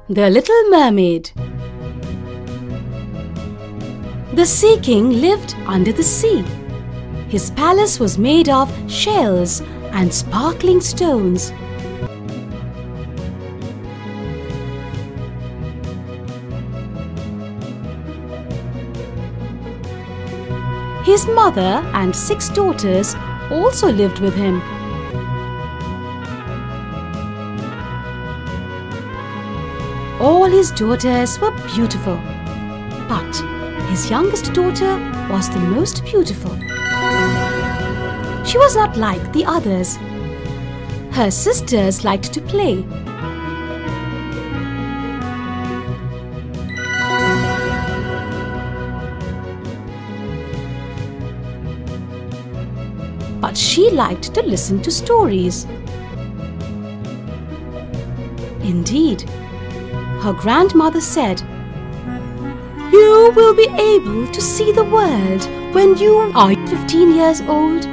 The Little Mermaid. The Sea King lived under the sea. His palace was made of shells and sparkling stones. His mother and 6 daughters also lived with him. All his daughters were beautiful, but his youngest daughter was the most beautiful. She was not like the others. Her sisters liked to play. But she liked to listen to stories. Indeed, her grandmother said, "You will be able to see the world when you are 15 years old."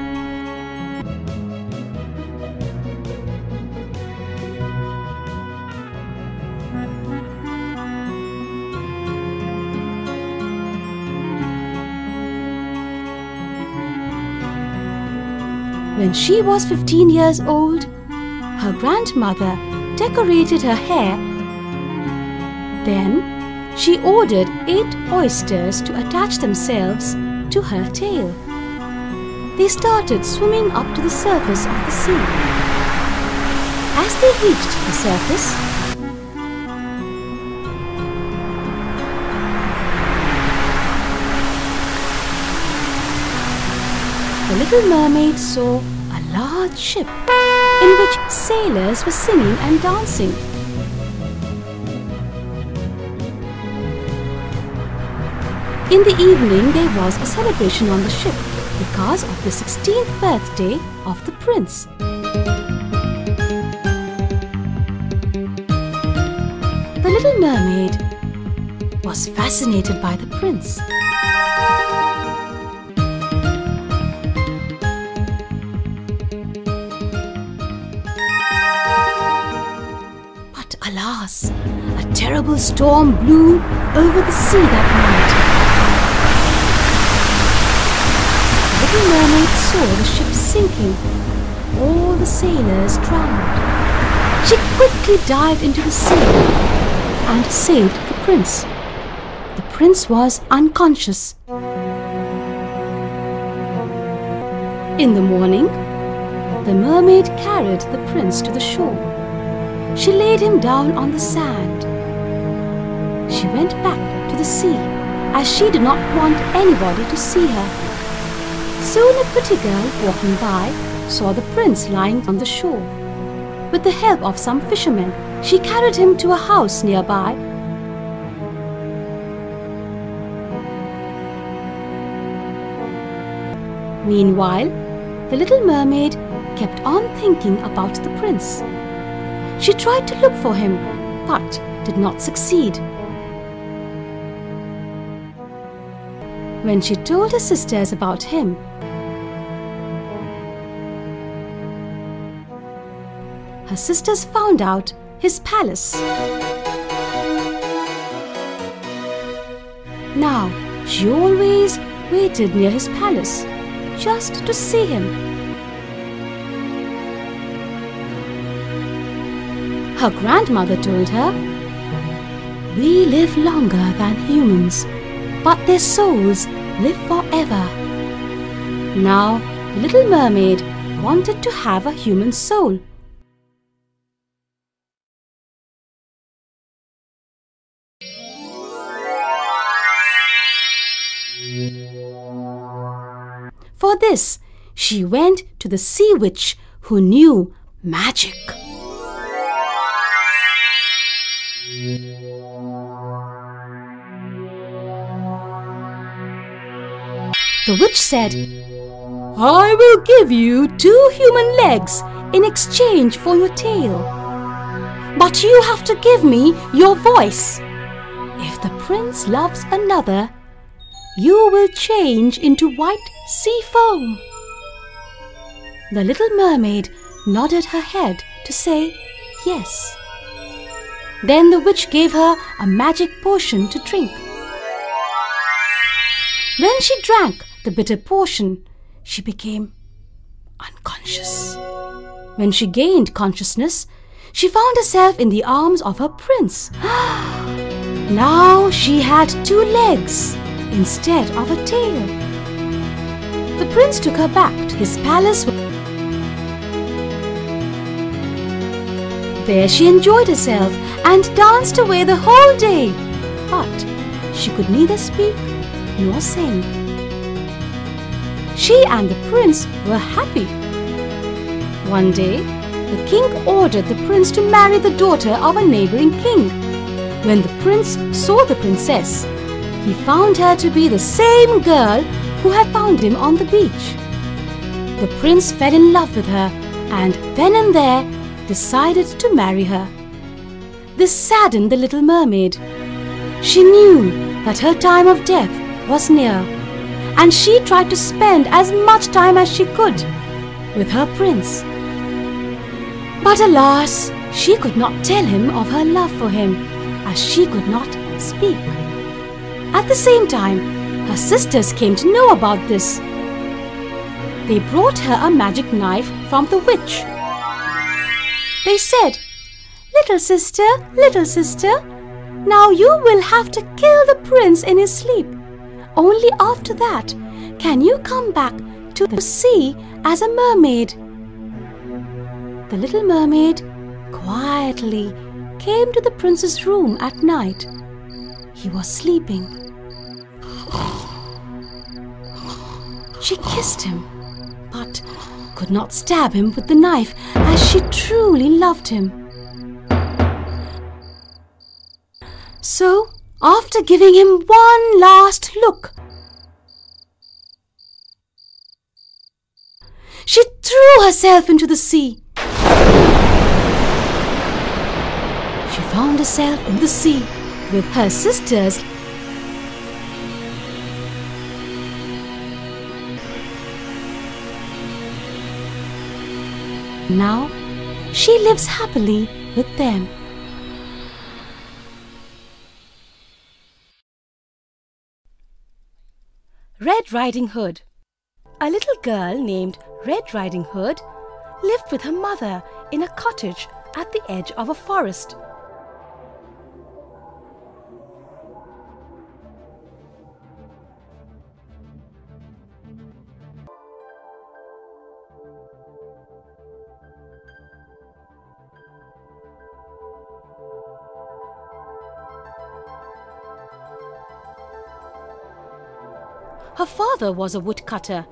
When she was 15 years old, her grandmother decorated her hair. Then she ordered 8 oysters to attach themselves to her tail. They started swimming up to the surface of the sea. As they reached the surface, the Little Mermaid saw a large ship in which sailors were singing and dancing. In the evening, there was a celebration on the ship because of the 16th birthday of the prince. The Little Mermaid was fascinated by the prince. But alas, a terrible storm blew over the sea that night. The Little Mermaid saw the ship sinking. All the sailors drowned. She quickly dived into the sea and saved the prince. The prince was unconscious. In the morning, the mermaid carried the prince to the shore. She laid him down on the sand. She went back to the sea as she did not want anybody to see her. Soon a pretty girl walking by saw the prince lying on the shore. With the help of some fishermen, she carried him to a house nearby. Meanwhile, the Little Mermaid kept on thinking about the prince. She tried to look for him, but did not succeed. When she told her sisters about him, her sisters found out his palace. Now, she always waited near his palace, just to see him. Her grandmother told her, "We live longer than humans, but their souls live forever." Now, the Little Mermaid wanted to have a human soul. For this, she went to the sea witch who knew magic. The witch said, "I will give you 2 human legs in exchange for your tail. But you have to give me your voice. If the prince loves another, you will change into white sea foam." The Little Mermaid nodded her head to say yes. Then the witch gave her a magic potion to drink. When she drank the bitter potion, she became unconscious. When she gained consciousness, she found herself in the arms of her prince. Now she had 2 legs instead of a tail. The prince took her back to his palace. There she enjoyed herself and danced away the whole day. But she could neither speak nor sing. She and the prince were happy. One day, the king ordered the prince to marry the daughter of a neighboring king. When the prince saw the princess, he found her to be the same girl who had found him on the beach. The prince fell in love with her and then and there decided to marry her. This saddened the little mermaid. She knew that her time of death was near, and she tried to spend as much time as she could with her prince. But alas, she could not tell him of her love for him, as she could not speak. At the same time, her sisters came to know about this. They brought her a magic knife from the witch. They said, little sister, now you will have to kill the prince in his sleep. Only after that can you come back to the sea as a mermaid." The little mermaid quietly came to the prince's room at night. He was sleeping. She kissed him, but could not stab him with the knife, as she truly loved him. So, after giving him one last look, she threw herself into the sea. She found herself in the sea with her sisters. Now, she lives happily with them. Red Riding Hood. A little girl named Red Riding Hood lived with her mother in a cottage at the edge of a forest. Her father was a woodcutter.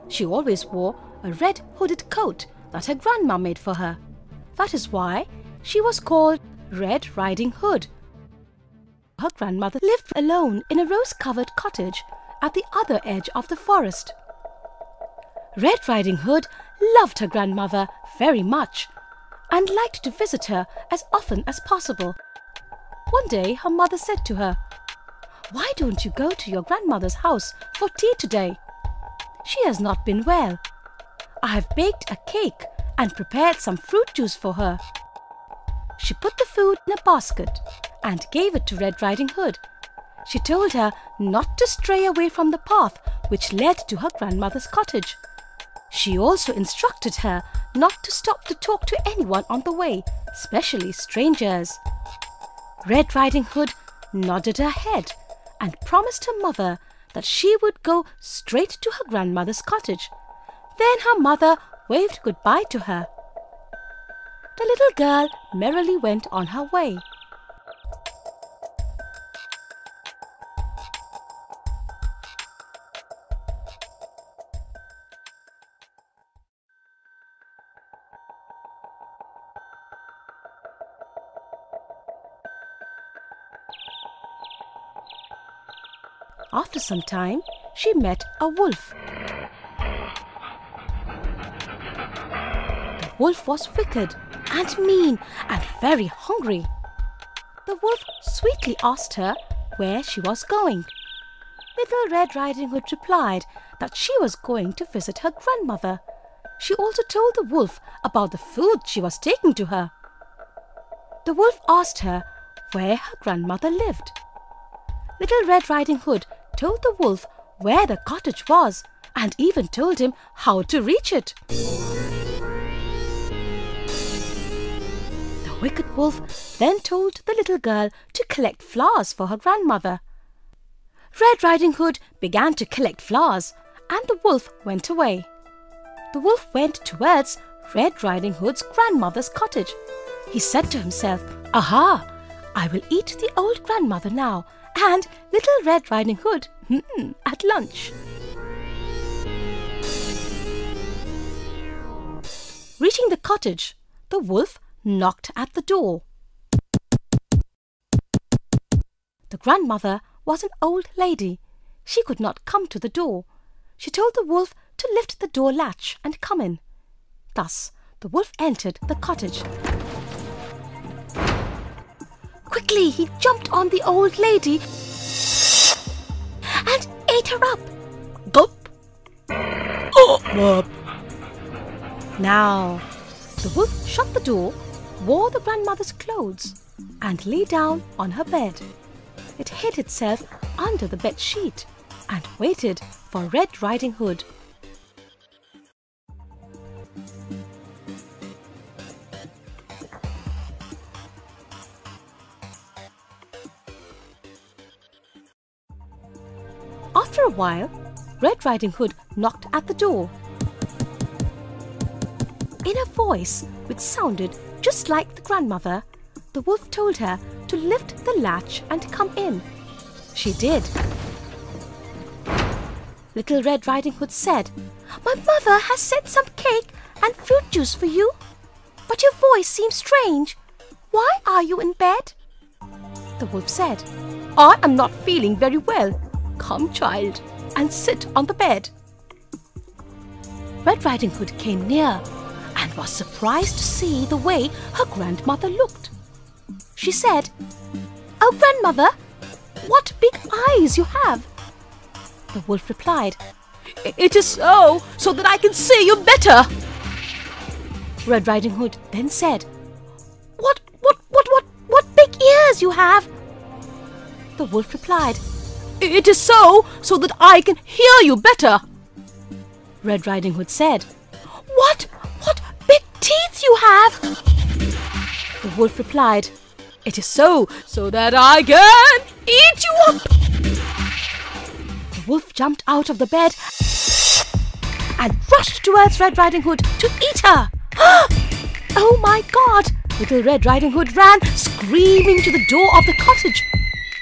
She always wore a red hooded coat that her grandma made for her. That is why she was called Red Riding Hood. Her grandmother lived alone in a rose-covered cottage at the other edge of the forest. Red Riding Hood loved her grandmother very much and liked to visit her as often as possible. One day her mother said to her, "Why don't you go to your grandmother's house for tea today? She has not been well. I have baked a cake and prepared some fruit juice for her." She put the food in a basket and gave it to Red Riding Hood. She told her not to stray away from the path which led to her grandmother's cottage. She also instructed her not to stop to talk to anyone on the way, especially strangers. Red Riding Hood nodded her head and promised her mother that she would go straight to her grandmother's cottage. Then her mother waved goodbye to her. The little girl merrily went on her way. After some time, she met a wolf. The wolf was wicked and mean and very hungry. The wolf sweetly asked her where she was going. Little Red Riding Hood replied that she was going to visit her grandmother. She also told the wolf about the food she was taking to her. The wolf asked her where her grandmother lived. Little Red Riding Hood told the wolf where the cottage was and even told him how to reach it. The wicked wolf then told the little girl to collect flowers for her grandmother. Red Riding Hood began to collect flowers and the wolf went away. The wolf went towards Red Riding Hood's grandmother's cottage. He said to himself, "Aha! I will eat the old grandmother now and Little Red Riding Hood at lunch." Reaching the cottage, the wolf knocked at the door. The grandmother was an old lady. She could not come to the door. She told the wolf to lift the door latch and come in. Thus, the wolf entered the cottage. Quickly, he jumped on the old lady and ate her up. Gulp! Now, the wolf shut the door, wore the grandmother's clothes, and lay down on her bed. It hid itself under the bed sheet and waited for Red Riding Hood. After a while, Red Riding Hood knocked at the door. In a voice which sounded just like the grandmother, the wolf told her to lift the latch and come in. She did. Little Red Riding Hood said, "My mother has sent some cake and fruit juice for you, but your voice seems strange. Why are you in bed?" The wolf said, "I am not feeling very well. Come, child, and sit on the bed." Red Riding Hood came near and was surprised to see the way her grandmother looked. She said, "Oh, grandmother, what big eyes you have!" The wolf replied, "It is so that I can see you better." Red Riding Hood then said, What big ears you have!" The wolf replied, "It is so that I can hear you better." Red Riding Hood said, What big teeth you have!" The wolf replied, "It is so that I can eat you up." The wolf jumped out of the bed and rushed towards Red Riding Hood to eat her. Oh my God! Little Red Riding Hood ran screaming to the door of the cottage.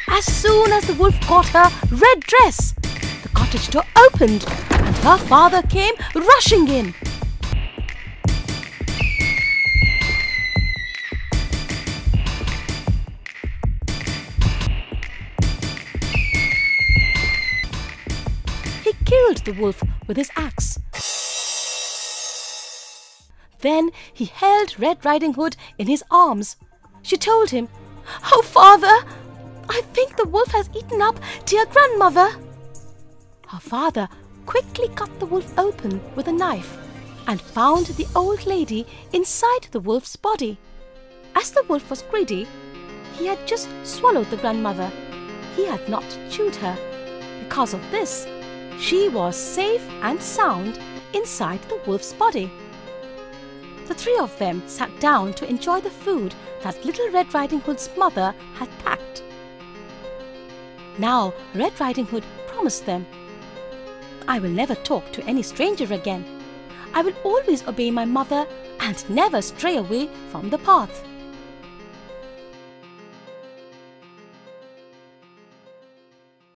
As soon as the wolf got her red dress, the cottage door opened and her father came rushing in. He killed the wolf with his axe. Then he held Red Riding Hood in his arms. She told him, "Oh, father, I think the wolf has eaten up dear grandmother." Her father quickly cut the wolf open with a knife and found the old lady inside the wolf's body. As the wolf was greedy, he had just swallowed the grandmother. He had not chewed her. Because of this, she was safe and sound inside the wolf's body. The three of them sat down to enjoy the food that Little Red Riding Hood's mother had packed. Now Red Riding Hood promised them, "I will never talk to any stranger again. I will always obey my mother and never stray away from the path."